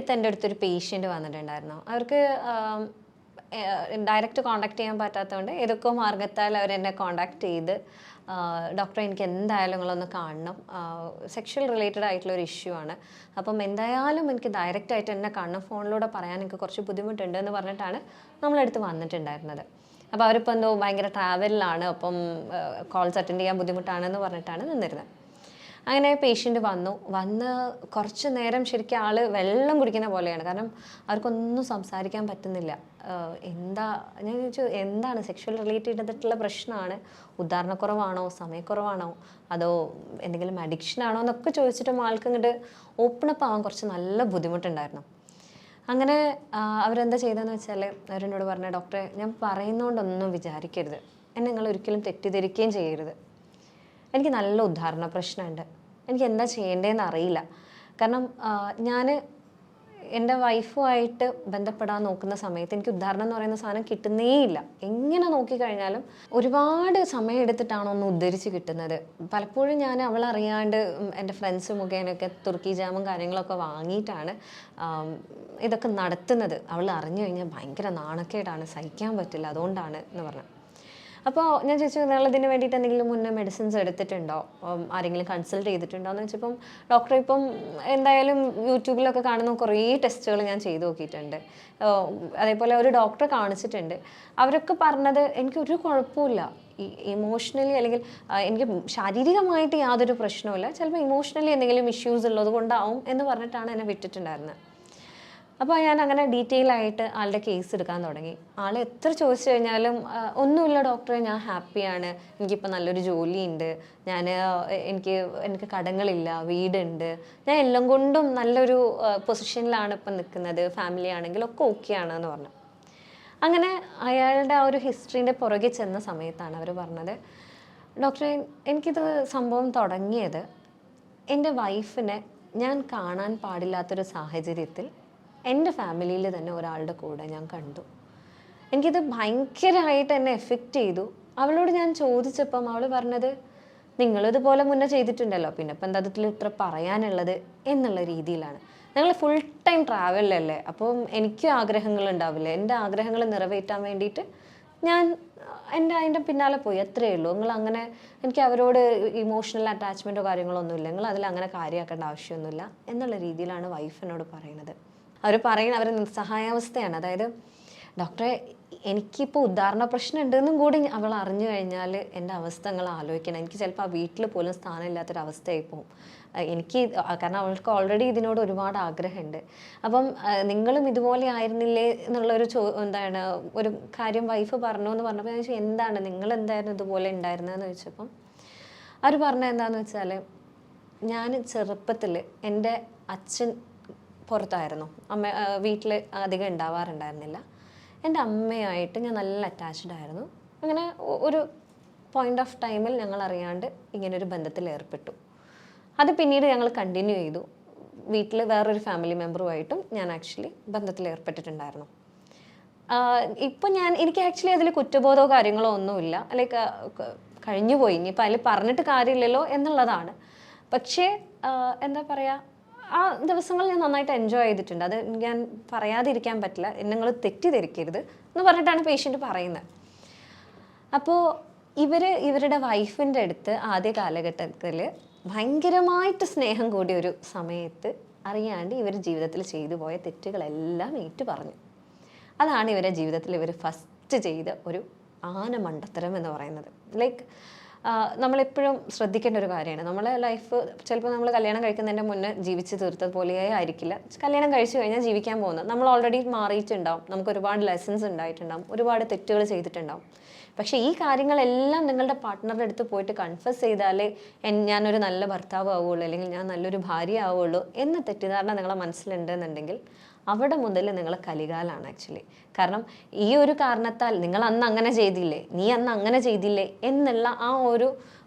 അടുത്ത് എൻ്റെ അടുത്തൊരു പേഷ്യൻ്റ് വന്നിട്ടുണ്ടായിരുന്നു. അവർക്ക് ഡയറക്റ്റ് കോൺടാക്ട് ചെയ്യാൻ പറ്റാത്തതുകൊണ്ട് ഏതൊക്കെ മാർഗത്താൽ അവരെന്നെ കോൺടാക്ട് ചെയ്ത് ഡോക്ടറെ എനിക്ക് എന്തായാലും നിങ്ങളൊന്ന് കാണണം, സെക്ഷൽ റിലേറ്റഡ് ആയിട്ടുള്ള ഒരു ഇഷ്യൂ ആണ്, അപ്പം എന്തായാലും എനിക്ക് ഡയറക്റ്റായിട്ട് എന്നെ കാണണം, ഫോണിലൂടെ പറയാൻ എനിക്ക് കുറച്ച് ബുദ്ധിമുട്ടുണ്ട് എന്ന് പറഞ്ഞിട്ടാണ് നമ്മളടുത്ത് വന്നിട്ടുണ്ടായിരുന്നത്. അപ്പോൾ അവരിപ്പോൾ എന്തോ ഭയങ്കര ട്രാവലിലാണ്, അപ്പം കോൾസ് അറ്റൻഡ് ചെയ്യാൻ ബുദ്ധിമുട്ടാണെന്ന് പറഞ്ഞിട്ടാണ് നിന്നിരുന്നത്. അങ്ങനെ പേഷ്യൻ്റ് വന്ന് കുറച്ച് നേരം ശരിക്കും ആൾ വെള്ളം കുടിക്കുന്ന പോലെയാണ്. കാരണം അവർക്കൊന്നും സംസാരിക്കാൻ പറ്റുന്നില്ല. ഞാൻ ചോദിച്ചു എന്താണ്, സെക്ഷൽ റിലേറ്റഡ് ചെയ്തിട്ടുള്ള പ്രശ്നമാണ്, ഉദാഹരണക്കുറവാണോ, സമയക്കുറവാണോ, അതോ എന്തെങ്കിലും അഡിക്ഷനാണോ എന്നൊക്കെ ചോദിച്ചിട്ടും ആൾക്ക് ഇങ്ങോട്ട് ഓപ്പണപ്പ് ആവാൻ കുറച്ച് നല്ല ബുദ്ധിമുട്ടുണ്ടായിരുന്നു. അങ്ങനെ അവരെന്താ ചെയ്തതെന്ന് വെച്ചാൽ അവരെന്നോട് പറഞ്ഞു, ഡോക്ടറെ ഞാൻ പറയുന്നതുകൊണ്ടൊന്നും വിചാരിക്കരുത്, എന്നെ നിങ്ങൾ ഒരിക്കലും തെറ്റിദ്ധരിക്കുകയും ചെയ്യരുത്, എനിക്ക് നല്ല ഉദാഹരണ പ്രശ്നമുണ്ട്, എനിക്ക് എന്താ ചെയ്യേണ്ടതെന്ന് അറിയില്ല. കാരണം ഞാൻ എൻ്റെ വൈഫുമായിട്ട് ബന്ധപ്പെടാൻ നോക്കുന്ന സമയത്ത് എനിക്ക് ഉദാഹരണം എന്ന് പറയുന്ന സാധനം കിട്ടുന്നേ ഇല്ല. എങ്ങനെ നോക്കിക്കഴിഞ്ഞാലും ഒരുപാട് സമയം എടുത്തിട്ടാണ് ഒന്ന് ഉദ്ധരിച്ച് കിട്ടുന്നത്. പലപ്പോഴും ഞാൻ അവളറിയാണ്ട് എൻ്റെ ഫ്രണ്ട്സ് മുഖേനൊക്കെ തുർക്കി ജാമും കാര്യങ്ങളൊക്കെ വാങ്ങിയിട്ടാണ് ഇതൊക്കെ നടത്തുന്നത്. അവൾ അറിഞ്ഞു കഴിഞ്ഞാൽ ഭയങ്കര നാണക്കേടാണ്, സഹിക്കാൻ പറ്റില്ല, അതുകൊണ്ടാണ് എന്ന് പറഞ്ഞു. അപ്പോൾ ഞാൻ ചോദിച്ചു, നിങ്ങളിതിന് വേണ്ടിയിട്ട് എന്തെങ്കിലും മുന്നേ മെഡിസിൻസ് എടുത്തിട്ടുണ്ടോ, ആരെങ്കിലും കൺസൾട്ട് ചെയ്തിട്ടുണ്ടോ എന്ന് വെച്ചപ്പം ഡോക്ടർ ഇപ്പം എന്തായാലും യൂട്യൂബിലൊക്കെ കാണുന്ന കുറേ ടെസ്റ്റുകൾ ഞാൻ ചെയ്ത് നോക്കിയിട്ടുണ്ട്, അതേപോലെ ഒരു ഡോക്ടറെ കാണിച്ചിട്ടുണ്ട്. അവരൊക്കെ പറഞ്ഞത് എനിക്കൊരു കുഴപ്പമില്ല, ഇമോഷണലി അല്ലെങ്കിൽ എനിക്ക് ശാരീരികമായിട്ട് യാതൊരു പ്രശ്നവുമില്ല, ചിലപ്പോൾ ഇമോഷണലി എന്തെങ്കിലും ഇഷ്യൂസ് ഉള്ളത് കൊണ്ടാവും എന്ന് പറഞ്ഞിട്ടാണ് എന്നെ വിട്ടിട്ടുണ്ടായിരുന്നത്. അപ്പോൾ ഞാൻ അങ്ങനെ ഡീറ്റെയിൽ ആയിട്ട് ആളുടെ കേസ് എടുക്കാൻ തുടങ്ങി. ആൾ എത്ര ചോദിച്ചു കഴിഞ്ഞാലും ഒന്നുമില്ല ഡോക്ടറെ, ഞാൻ ഹാപ്പിയാണ്, എനിക്കിപ്പോൾ നല്ലൊരു ജോലിയുണ്ട്, എനിക്ക് കടങ്ങളില്ല, വീടുണ്ട്, ഞാൻ എല്ലാം കൊണ്ടും നല്ലൊരു പൊസിഷനിലാണ് ഇപ്പം നിൽക്കുന്നത്, ഫാമിലി ആണെങ്കിലും ഒക്കെ ഓക്കെയാണ് എന്ന് പറഞ്ഞു. അങ്ങനെ അയാളുടെ ആ ഒരു ഹിസ്റ്ററീൻ്റെ പുറകെ ചെന്ന സമയത്താണ് അവർ പറഞ്ഞത്, ഡോക്ടറെ എനിക്കിത് സംഭവം തുടങ്ങിയത് എൻ്റെ വൈഫിനെ ഞാൻ കാണാൻ പാടില്ലാത്തൊരു സാഹചര്യത്തിൽ എൻ്റെ ഫാമിലിയിൽ തന്നെ ഒരാളുടെ കൂടെ ഞാൻ കണ്ടു. എനിക്കിത് ഭയങ്കരമായിട്ട് എന്നെ എഫക്റ്റ് ചെയ്തു. അവളോട് ഞാൻ ചോദിച്ചപ്പം അവൾ പറഞ്ഞത്, നിങ്ങളിതുപോലെ മുന്നേ ചെയ്തിട്ടുണ്ടല്ലോ, പിന്നെ ഇപ്പം എന്താ അതിൽ ഇത്ര പറയാനുള്ളത് എന്നുള്ള രീതിയിലാണ്. ഞങ്ങൾ ഫുൾ ടൈം ട്രാവലിലല്ലേ, അപ്പം എനിക്കും ആഗ്രഹങ്ങളുണ്ടാവില്ലേ, എൻ്റെ ആഗ്രഹങ്ങൾ നിറവേറ്റാൻ വേണ്ടിയിട്ട് ഞാൻ അതിൻ്റെ പിന്നാലെ പോയി, അത്രയേ ഉള്ളൂ. നിങ്ങൾ അങ്ങനെ എനിക്ക് അവരോട് ഇമോഷണൽ അറ്റാച്ച്മെൻറ്റോ കാര്യങ്ങളോ ഒന്നുമില്ല, നിങ്ങൾ അതിൽ അങ്ങനെ കാര്യമാക്കേണ്ട ആവശ്യമൊന്നുമില്ല എന്നുള്ള രീതിയിലാണ് വൈഫ് എന്നോട് പറയുന്നത്. അവർ നിസ്സഹായാവസ്ഥയാണ്. അതായത് ഡോക്ടറെ എനിക്കിപ്പോൾ ഉദാഹരണ പ്രശ്നം ഉണ്ടെന്നും കൂടി അവൾ അറിഞ്ഞു കഴിഞ്ഞാൽ എൻ്റെ അവസ്ഥ നിങ്ങൾ ആലോചിക്കണം, എനിക്ക് ചിലപ്പോൾ ആ വീട്ടിൽ പോലും സ്ഥാനമില്ലാത്തൊരവസ്ഥയായി പോകും എനിക്ക്. കാരണം അവൾക്ക് ഓൾറെഡി ഇതിനോട് ഒരുപാട് ആഗ്രഹമുണ്ട്. അപ്പം നിങ്ങളും ഇതുപോലെ ആയിരുന്നില്ലേ എന്നുള്ളൊരു ഒരു കാര്യം വൈഫ് പറഞ്ഞു എന്ന് പറഞ്ഞപ്പോൾ ഞാൻ ചോദിച്ചു, എന്താണ് നിങ്ങൾ എന്തായിരുന്നു ഇതുപോലെ ഉണ്ടായിരുന്നതെന്ന് ചോദിച്ചപ്പം അവർ പറഞ്ഞത് എന്താണെന്ന് വെച്ചാൽ, ഞാൻ ചെറുപ്പത്തിൽ എൻ്റെ അച്ഛൻ പുറത്തായിരുന്നു, വീട്ടിൽ അധികം ഉണ്ടാവാറുണ്ടായിരുന്നില്ല, എൻ്റെ അമ്മയായിട്ട് ഞാൻ നല്ല അറ്റാച്ച്ഡ് ആയിരുന്നു. അങ്ങനെ ഒരു പോയിന്റ് ഓഫ് ടൈമിൽ ഞങ്ങൾ അറിയാണ്ട് ഇങ്ങനൊരു ബന്ധത്തിൽ ഏർപ്പെട്ടു. അത് പിന്നീട് ഞങ്ങൾ കണ്ടിന്യൂ ചെയ്തു. വീട്ടിൽ വേറൊരു ഫാമിലി മെമ്പറുമായിട്ടും ഞാൻ ആക്ച്വലി ബന്ധത്തിൽ ഏർപ്പെട്ടിട്ടുണ്ടായിരുന്നു. ഇപ്പം എനിക്ക് ആക്ച്വലി അതിൽ കുറ്റബോധമോ കാര്യങ്ങളോ ഒന്നുമില്ല, ലൈക്ക് കഴിഞ്ഞുപോയി, ഇനിയിപ്പോൾ അതിൽ പറഞ്ഞിട്ട് കാര്യമില്ലല്ലോ എന്നുള്ളതാണ്. പക്ഷേ എന്താ പറയുക, ആ ദിവസങ്ങൾ ഞാൻ നന്നായിട്ട് എൻജോയ് ചെയ്തിട്ടുണ്ട്. അത് ഞാൻ പറയാതിരിക്കാൻ പറ്റില്ല, നിങ്ങൾ തെറ്റിദ്ധരിക്കരുത് എന്ന് പറഞ്ഞിട്ടാണ് പേഷ്യൻ്റ് പറയുന്നത്. അപ്പോൾ ഇവരുടെ വൈഫിൻ്റെ അടുത്ത് ആദ്യ കാലഘട്ടത്തിൽ ഭയങ്കരമായിട്ട് സ്നേഹം കൂടിയ ഒരു സമയത്ത് അറിയാണ്ട് ഇവർ ജീവിതത്തിൽ ചെയ്തു പോയ തെറ്റുകളെല്ലാം ഏറ്റു പറഞ്ഞു. അതാണ് ഇവരുടെ ജീവിതത്തിൽ ഇവർ ഫസ്റ്റ് ചെയ്ത ഒരു ആനമണ്ടത്തരം എന്ന് പറയുന്നത്. ലൈക്ക് നമ്മളെപ്പോഴും ശ്രദ്ധിക്കേണ്ട ഒരു കാര്യമാണ്, നമ്മളെ ലൈഫ് ചിലപ്പോൾ നമ്മൾ കല്യാണം കഴിക്കുന്നതിൻ്റെ മുന്നേ ജീവിച്ച് തീർത്തത് പോലെ ആയിരിക്കില്ല കല്യാണം കഴിച്ചു കഴിഞ്ഞാൽ ജീവിക്കാൻ പോകുന്നത്. നമ്മൾ ഓൾറെഡി മാറിയിട്ടുണ്ടാവും, നമുക്ക് ഒരുപാട് ലെസൺസ് ഉണ്ടായിട്ടുണ്ടാവും, ഒരുപാട് തെറ്റുകൾ ചെയ്തിട്ടുണ്ടാവും. പക്ഷേ ഈ കാര്യങ്ങളെല്ലാം നിങ്ങളുടെ പാർട്ട്ണറുടെ അടുത്ത് പോയിട്ട് കൺഫസ് ചെയ്താലേ ഞാനൊരു നല്ല ഭർത്താവ് ആവുകയുള്ളൂ, അല്ലെങ്കിൽ ഞാൻ നല്ലൊരു ഭാര്യ ആവുകയുള്ളൂ എന്ന തെറ്റിദ്ധാരണ നിങ്ങളെ മനസ്സിലുണ്ടെന്നുണ്ടെങ്കിൽ അവിടെ മുതൽ നിങ്ങൾ കലികാലാണ് ആക്ച്വലി. കാരണം ഈ ഒരു കാരണത്താൽ നിങ്ങൾ അന്ന് അങ്ങനെ ചെയ്തില്ലേ, നീ അന്ന് അങ്ങനെ ചെയ്തില്ലേ എന്നുള്ള ആ ഒരു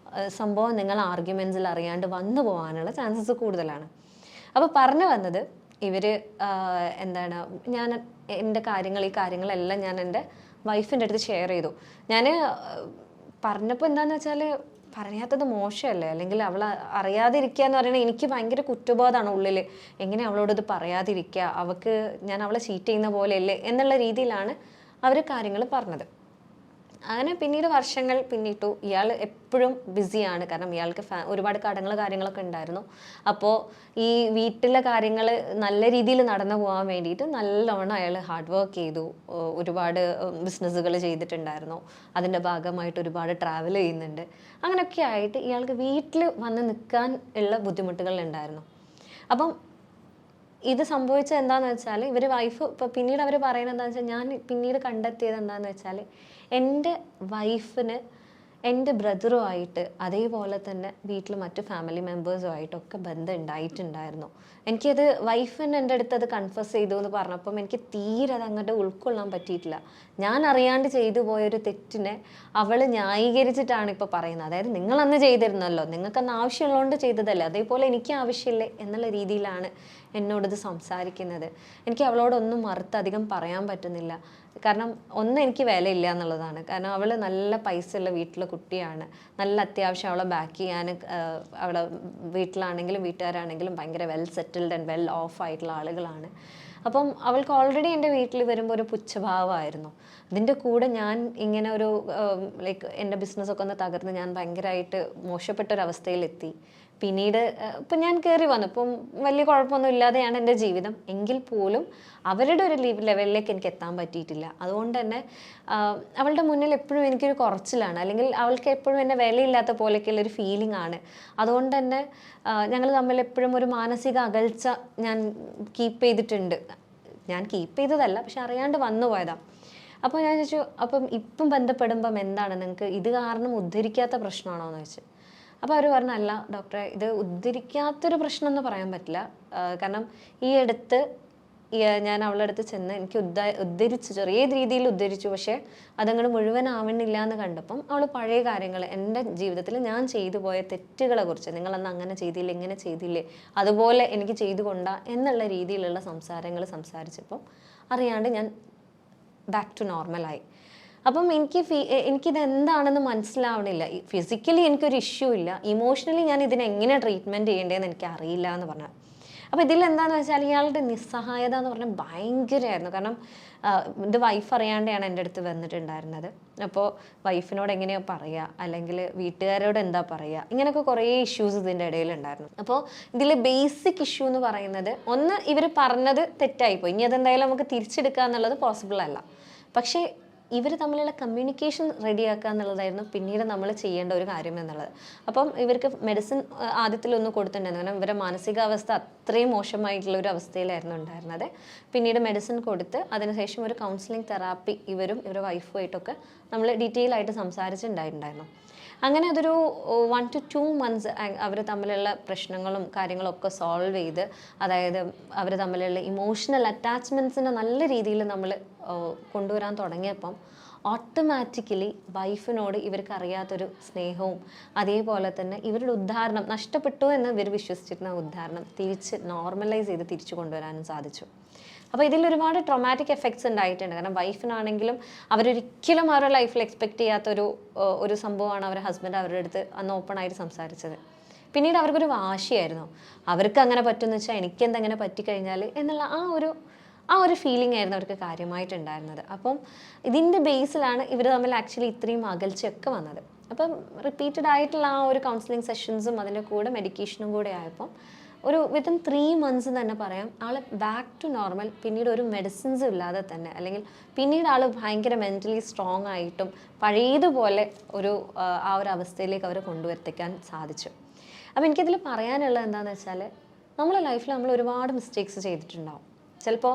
സംഭവം നിങ്ങൾ ആർഗ്യുമെൻറ്റ്സിൽ അറിയാണ്ട് വന്നു പോകാനുള്ള ചാൻസസ് കൂടുതലാണ്. അപ്പോൾ പറഞ്ഞു വന്നത്, ഇവർ ഞാൻ എൻ്റെ ഈ കാര്യങ്ങളെല്ലാം ഞാൻ എൻ്റെ വൈഫിൻ്റെ അടുത്ത് ഷെയർ ചെയ്തു. ഞാൻ പറഞ്ഞപ്പോൾ എന്താണെന്ന് വെച്ചാൽ പറയാത്തത് മോശമല്ലേ? അല്ലെങ്കിൽ അവൾ അറിയാതിരിക്കുക എന്ന് പറയുന്നത് എനിക്ക് ഭയങ്കര കുറ്റബോധമാണ് ഉള്ളിൽ. എങ്ങനെ അവളോട് ഇത് പറയാതിരിക്കുക, അവൾക്ക് ഞാൻ അവളെ ചീറ്റ് ചെയ്യുന്ന പോലെയല്ലേ എന്നുള്ള രീതിയിലാണ് അവർ കാര്യങ്ങൾ പറഞ്ഞത്. അങ്ങനെ പിന്നീട് വർഷങ്ങൾ പിന്നിട്ടു. ഇയാൾ എപ്പോഴും ബിസിയാണ്, കാരണം ഇയാൾക്ക് ഒരുപാട് കാര്യങ്ങളൊക്കെ ഉണ്ടായിരുന്നു. അപ്പോൾ ഈ വീട്ടിലെ കാര്യങ്ങൾ നല്ല രീതിയിൽ നടന്നു പോകാൻ വേണ്ടിയിട്ട് നല്ലോണം അയാൾ ഹാർഡ് വർക്ക് ചെയ്തു. ഒരുപാട് ബിസിനസ്സുകൾ ചെയ്തിട്ടുണ്ടായിരുന്നു. അതിൻ്റെ ഭാഗമായിട്ട് ഒരുപാട് ട്രാവൽ ചെയ്യുന്നുണ്ട്. അങ്ങനെയൊക്കെ ആയിട്ട് ഇയാൾക്ക് വീട്ടിൽ വന്ന് നിൽക്കാൻ ഉള്ള ബുദ്ധിമുട്ടുകൾ ഉണ്ടായിരുന്നു. അപ്പം ഇത് സംഭവിച്ചത് എന്താണെന്ന് വെച്ചാൽ ഇവർ വൈഫ് ഇപ്പോൾ പിന്നീട് അവർ പറയുന്നത് എന്താണെന്ന് വെച്ചാൽ, ഞാൻ പിന്നീട് കണ്ടെത്തിയത് എന്താണെന്ന് വെച്ചാൽ എൻ്റെ വൈഫിന് എൻ്റെ ബ്രദറുമായിട്ട് അതേപോലെ തന്നെ വീട്ടിൽ മറ്റു ഫാമിലി മെമ്പേഴ്സുമായിട്ടൊക്കെ ബന്ധം ഉണ്ടായിട്ടുണ്ടായിരുന്നു. എനിക്കത് വൈഫിന് എൻ്റെ അടുത്ത് അത് കൺഫസ് ചെയ്തു എന്ന് പറഞ്ഞപ്പം എനിക്ക് തീരെ അത് അങ്ങോട്ട് ഉൾക്കൊള്ളാൻ പറ്റിയിട്ടില്ല. ഞാൻ അറിയാണ്ട് ചെയ്തു പോയൊരു തെറ്റിനെ അവൾ ന്യായീകരിച്ചിട്ടാണ് ഇപ്പോൾ പറയുന്നത്. അതായത് നിങ്ങളന്ന് ചെയ്തിരുന്നല്ലോ, നിങ്ങൾക്കന്ന് ആവശ്യമുള്ളതുകൊണ്ട് ചെയ്തതല്ലേ, അതേപോലെ എനിക്ക് ആവശ്യമില്ലേ എന്നുള്ള രീതിയിലാണ് എന്നോടിത് സംസാരിക്കുന്നത്. എനിക്ക് അവളോടൊന്നും മറുത്ത് അധികം പറയാൻ പറ്റുന്നില്ല. കാരണം എനിക്ക് വിലയില്ല എന്നുള്ളതാണ്. കാരണം അവൾ നല്ല പൈസ ഉള്ള വീട്ടിലെ കുട്ടിയാണ്. നല്ല അത്യാവശ്യം അവളെ ബാക്ക് ചെയ്യാൻ അവളെ വീട്ടിലാണെങ്കിലും വീട്ടുകാരാണെങ്കിലും ഭയങ്കര well settled and well of ആയിട്ടുള്ള ആളുകളാണ്. അപ്പം അവൾക്ക് ഓൾറെഡി എൻ്റെ വീട്ടിൽ വരുമ്പോൾ ഒരു പുച്ഛഭാവമായിരുന്നു. അതിൻ്റെ കൂടെ ഞാൻ ഇങ്ങനെ ഒരു ലൈക്ക് എൻ്റെ ബിസിനസ്സൊക്കെ ഒന്ന് തകർന്ന് ഞാൻ ഭയങ്കരമായിട്ട് മോശപ്പെട്ടൊരവസ്ഥയിലെത്തി. പിന്നീട് ഇപ്പം ഞാൻ കയറി വന്നു, ഇപ്പം വലിയ കുഴപ്പമൊന്നും ഇല്ലാതെയാണ് എൻ്റെ ജീവിതം. എങ്കിൽ പോലും അവരുടെ ഒരു ലെവലിലേക്ക് എനിക്ക് എത്താൻ പറ്റിയിട്ടില്ല. അതുകൊണ്ട് തന്നെ അവളുടെ മുന്നിൽ എപ്പോഴും എനിക്കൊരു കുറച്ചിലാണ്, അല്ലെങ്കിൽ അവൾക്ക് എപ്പോഴും എന്നെ വിലയില്ലാത്ത പോലെയൊക്കെയുള്ളൊരു ഫീലിംഗ് ആണ്. അതുകൊണ്ട് തന്നെ ഞങ്ങൾ തമ്മിൽ എപ്പോഴും ഒരു മാനസിക അകൽച്ച ഞാൻ കീപ്പ് ചെയ്തിട്ടുണ്ട്. ഞാൻ കീപ്പ് ചെയ്തതല്ല, പക്ഷെ അറിയാണ്ട് വന്നു പോയതാണ്. അപ്പോൾ ഞാൻ ചോദിച്ചു, അപ്പം ഇപ്പം ബന്ധപ്പെടുമ്പം എന്താണ് നിങ്ങൾക്ക് ഇത് കാരണം ഉദ്ധരിക്കാത്ത പ്രശ്നമാണോ എന്ന് ചോദിച്ചു. അപ്പോൾ അവർ പറഞ്ഞു, അല്ല ഡോക്ടറെ, ഇത് ഉദ്ധരിക്കാത്തൊരു പ്രശ്നം എന്ന് പറയാൻ പറ്റില്ല. കാരണം ഈ അടുത്ത് ഞാൻ അവളുടെ അടുത്ത് ചെന്ന് എനിക്ക് ഉദ്ധരിച്ചു, ചെറിയ രീതിയിൽ ഉദ്ധരിച്ചു, പക്ഷേ അതങ്ങോട്ട് മുഴുവനാവണില്ല എന്ന് കണ്ടപ്പം അവൾ പഴയ കാര്യങ്ങൾ, എൻ്റെ ജീവിതത്തിൽ ഞാൻ ചെയ്തു പോയ തെറ്റുകളെ കുറിച്ച്, നിങ്ങളന്ന് അങ്ങനെ ചെയ്തില്ലേ ഇങ്ങനെ ചെയ്തില്ലേ അതുപോലെ എനിക്ക് ചെയ്തു കൊണ്ടാ എന്നുള്ള രീതിയിലുള്ള സംസാരങ്ങൾ സംസാരിച്ചപ്പം അറിയാണ്ട് ഞാൻ ബാക്ക് ടു നോർമലായി. അപ്പം എനിക്കിത് എന്താണെന്ന് മനസ്സിലാവണില്ല. ഫിസിക്കലി എനിക്കൊരു ഇഷ്യൂ ഇല്ല, ഇമോഷണലി ഞാൻ ഇതിനെങ്ങനെ ട്രീറ്റ്മെൻറ്റ് ചെയ്യേണ്ടതെന്ന് എനിക്ക് അറിയില്ല എന്ന് പറഞ്ഞാൽ. അപ്പോൾ ഇതിലെന്താണെന്ന് വെച്ചാൽ ഇയാളുടെ നിസ്സഹായത എന്ന് പറഞ്ഞാൽ ഭയങ്കരമായിരുന്നു. കാരണം ഇത് വൈഫ് അറിയാണ്ടാണ് എൻ്റെ അടുത്ത് വന്നിട്ടുണ്ടായിരുന്നത്. അപ്പോൾ വൈഫിനോട് എങ്ങനെയാണ് പറയുക, അല്ലെങ്കിൽ വീട്ടുകാരോട് എന്താ പറയുക, ഇങ്ങനെയൊക്കെ കുറേ ഇഷ്യൂസ് ഇതിൻ്റെ ഇടയിലുണ്ടായിരുന്നു. അപ്പോൾ ഇതിൽ ബേസിക് ഇഷ്യൂ എന്ന് പറയുന്നത്, ഒന്ന് ഇവർ പറഞ്ഞത് തെറ്റായിപ്പോയി, ഇനി അതെന്തായാലും നമുക്ക് തിരിച്ചെടുക്കുക എന്നുള്ളത് പോസിബിൾ അല്ല. പക്ഷേ ഇവർ തമ്മിലുള്ള കമ്മ്യൂണിക്കേഷൻ റെഡിയാക്കുക എന്നുള്ളതായിരുന്നു പിന്നീട് നമ്മൾ ചെയ്യേണ്ട ഒരു കാര്യം എന്നുള്ളത്. അപ്പം ഇവർക്ക് മെഡിസിൻ ആദ്യത്തിലൊന്നും കൊടുത്തിട്ടുണ്ടായിരുന്നു, കാരണം ഇവരുടെ മാനസികാവസ്ഥ അത്രയും മോശമായിട്ടുള്ള ഒരു അവസ്ഥയിലായിരുന്നു ഉണ്ടായിരുന്നത്. പിന്നീട് മെഡിസിൻ കൊടുത്ത് അതിനുശേഷം ഒരു കൗൺസിലിംഗ് തെറാപ്പി ഇവരും ഇവരുടെ വൈഫുമായിട്ടൊക്കെ നമ്മൾ ഡീറ്റെയിൽ ആയിട്ട് സംസാരിച്ചിട്ടുണ്ടായിരുന്നു. അങ്ങനെ അതൊരു 1 to 2 months അവർ തമ്മിലുള്ള പ്രശ്നങ്ങളും കാര്യങ്ങളും ഒക്കെ സോൾവ് ചെയ്ത്, അതായത് അവർ തമ്മിലുള്ള ഇമോഷണൽ അറ്റാച്ച്മെൻറ്റ്സിനെ നല്ല രീതിയിൽ നമ്മൾ കൊണ്ടുവരാൻ തുടങ്ങിയപ്പം ഓട്ടോമാറ്റിക്കലി വൈഫിനോട് ഇവർക്ക് അറിയാത്തൊരു സ്നേഹവും അതേപോലെ തന്നെ ഇവരുടെ ഉദ്ധാരണം നഷ്ടപ്പെട്ടു എന്ന് ഇവർ വിശ്വസിച്ചിരുന്ന ഉദ്ധാരണം തിരിച്ച് നോർമലൈസ് ചെയ്ത് തിരിച്ചു കൊണ്ടുവരാനും സാധിച്ചു. അപ്പോൾ ഇതിൽ ഒരുപാട് ട്രോമാറ്റിക് എഫക്ട്സ് ഉണ്ടായിട്ടുണ്ട്. കാരണം വൈഫിനാണെങ്കിലും അവരൊരിക്കലും അവരുടെ ലൈഫിൽ എക്സ്പെക്റ്റ് ചെയ്യാത്തൊരു സംഭവമാണ് അവരുടെ ഹസ്ബൻഡ് അവരുടെ അടുത്ത് അന്ന് ഓപ്പണായിട്ട് സംസാരിച്ചത്. പിന്നീട് അവർക്കൊരു വാശിയായിരുന്നു, അവർക്ക് അങ്ങനെ പറ്റുമെന്ന് വെച്ചാൽ എനിക്കെന്തെങ്ങനെ പറ്റിക്കഴിഞ്ഞാൽ എന്നുള്ള ആ ഒരു ഫീലിംഗ് ആയിരുന്നു അവർക്ക് കാര്യമായിട്ടുണ്ടായിരുന്നത്. അപ്പം ഇതിൻ്റെ ബേസിലാണ് ഇവർ തമ്മിൽ ആക്ച്വലി ഇത്രയും അകൽച്ചയൊക്കെ വന്നത്. അപ്പം റിപ്പീറ്റഡ് ആയിട്ടുള്ള ആ ഒരു കൗൺസിലിംഗ് സെഷൻസും അതിൻ്റെ കൂടെ മെഡിക്കേഷനും കൂടെ ആയപ്പം ഒരു വിത്തിൻ 3 months തന്നെ പറയാം ആള് ബാക്ക് ടു നോർമൽ. പിന്നീട് ഒരു മെഡിസിൻസും ഇല്ലാതെ തന്നെ, അല്ലെങ്കിൽ പിന്നീട് ആൾ ഭയങ്കര മെൻ്റലി സ്ട്രോങ് ആയിട്ടും പഴയതുപോലെ ആ ഒരു അവസ്ഥയിലേക്ക് അവർ കൊണ്ടുവരുത്തിക്കാൻ സാധിച്ചു. അപ്പോൾ എനിക്കതിൽ പറയാനുള്ളത് എന്താണെന്ന് വെച്ചാൽ, നമ്മളെ ലൈഫിൽ നമ്മൾ ഒരുപാട് മിസ്റ്റേക്സ് ചെയ്തിട്ടുണ്ടാവും. ചിലപ്പോൾ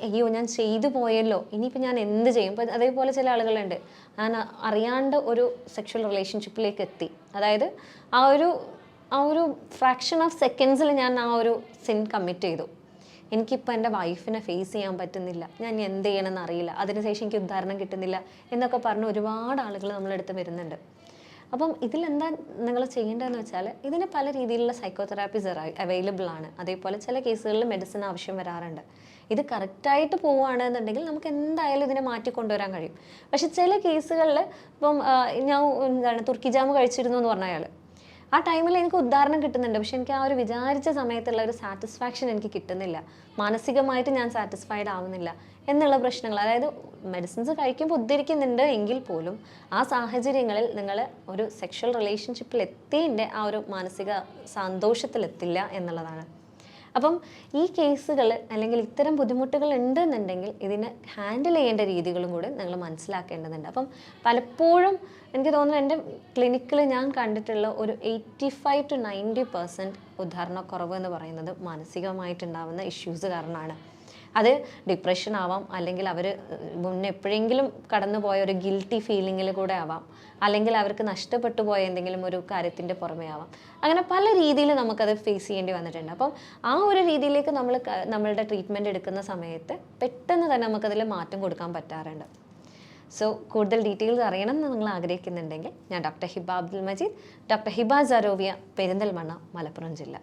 അയ്യോ ഞാൻ ചെയ്തു പോയല്ലോ, ഇനിയിപ്പോൾ ഞാൻ എന്ത് ചെയ്യും. ഇപ്പം അതേപോലെ ചില ആളുകളുണ്ട്, ഞാൻ അറിയാണ്ട് ഒരു സെക്ഷൽ റിലേഷൻഷിപ്പിലേക്ക് എത്തി, അതായത് ആ ഒരു ഫ്രാക്ഷൻ ഓഫ് സെക്കൻഡ്സിൽ ഞാൻ ആ ഒരു സിൻ കമ്മിറ്റ് ചെയ്തു. എനിക്കിപ്പോൾ എൻ്റെ വൈഫിനെ ഫേസ് ചെയ്യാൻ പറ്റുന്നില്ല, ഞാൻ എന്ത് ചെയ്യണമെന്ന് അറിയില്ല, അതിനുശേഷം എനിക്ക് ഉദ്ധാരണം കിട്ടുന്നില്ല എന്നൊക്കെ പറഞ്ഞ് ഒരുപാട് ആളുകൾ നമ്മളെടുത്ത് വരുന്നുണ്ട്. അപ്പം ഇതിലെന്താ നിങ്ങൾ ചെയ്യേണ്ടതെന്ന് വെച്ചാൽ, ഇതിന് പല രീതിയിലുള്ള സൈക്കോതെറാപ്പീസ് അവൈലബിൾ ആണ്. അതേപോലെ ചില കേസുകളിൽ മെഡിസിൻ ആവശ്യം വരാറുണ്ട്. ഇത് കറക്റ്റായിട്ട് പോവുകയാണെന്നുണ്ടെങ്കിൽ നമുക്ക് എന്തായാലും ഇതിനെ മാറ്റി കൊണ്ടുവരാൻ കഴിയും. പക്ഷെ ചില കേസുകളിൽ ഇപ്പം ഞാൻ എന്താണ് തുർക്കി ജാമ് കഴിച്ചിരുന്നു എന്ന് പറഞ്ഞ അയാൾ, ആ ടൈമിൽ എനിക്ക് ഉദാഹരണം കിട്ടുന്നുണ്ട്, പക്ഷെ എനിക്ക് ആ ഒരു വിചാരിച്ച സമയത്തുള്ള ഒരു സാറ്റിസ്ഫാക്ഷൻ എനിക്ക് കിട്ടുന്നില്ല, മാനസികമായിട്ട് ഞാൻ സാറ്റിസ്ഫൈഡ് ആവുന്നില്ല എന്നുള്ള പ്രശ്നങ്ങൾ. അതായത് മെഡിസിൻസ് കഴിക്കുമ്പോൾ ഉദ്ധരിക്കുന്നുണ്ട് എങ്കിൽ പോലും ആ സാഹചര്യങ്ങളിൽ നിങ്ങൾ ഒരു സെക്ഷൽ റിലേഷൻഷിപ്പിൽ എത്തിയതിൻ്റെ ആ ഒരു മാനസിക സന്തോഷത്തിലെത്തില്ല എന്നുള്ളതാണ്. അപ്പം ഈ കേസുകൾ അല്ലെങ്കിൽ ഇത്തരം ബുദ്ധിമുട്ടുകൾ ഉണ്ടെന്നുണ്ടെങ്കിൽ ഇതിനെ ഹാൻഡിൽ ചെയ്യേണ്ട രീതികളും കൂടെ നിങ്ങൾ മനസ്സിലാക്കേണ്ടതുണ്ട്. അപ്പം പലപ്പോഴും എനിക്ക് തോന്നുന്നു എൻ്റെ ക്ലിനിക്കിൽ ഞാൻ കണ്ടിട്ടുള്ള ഒരു 85 to 90% ഉദാഹരണക്കുറവ് എന്ന് പറയുന്നത് മാനസികമായിട്ടുണ്ടാകുന്ന ഇഷ്യൂസ് കാരണമാണ്. അത് ഡിപ്രഷൻ ആവാം, അല്ലെങ്കിൽ അവർ മുന്നേ എപ്പോഴെങ്കിലും കടന്നുപോയ ഒരു ഗിൽറ്റി ഫീലിങ്ങിൽ കൂടെ ആവാം, അല്ലെങ്കിൽ അവർക്ക് നഷ്ടപ്പെട്ടു പോയ എന്തെങ്കിലും ഒരു കാര്യത്തിൻ്റെ പുറമേ ആവാം. അങ്ങനെ പല രീതിയിൽ നമുക്കത് ഫേസ് ചെയ്യേണ്ടി വന്നിട്ടുണ്ട്. അപ്പം ആ ഒരു രീതിയിലേക്ക് നമ്മളുടെ ട്രീറ്റ്മെൻറ്റ് എടുക്കുന്ന സമയത്ത് പെട്ടെന്ന് തന്നെ നമുക്കതിൽ മാറ്റം കൊടുക്കാൻ പറ്റാറുണ്ട്. സോ കൂടുതൽ ഡീറ്റെയിൽസ് അറിയണം എന്ന് നിങ്ങൾ ആഗ്രഹിക്കുന്നുണ്ടെങ്കിൽ ഞാൻ ഡോക്ടർ ഹിബ അബ്ദുൽ മജീദ്, ഡോക്ടർ ഹിബ സരോവിയ, പെരിന്തൽമണ്ണ, മലപ്പുറം ജില്ല.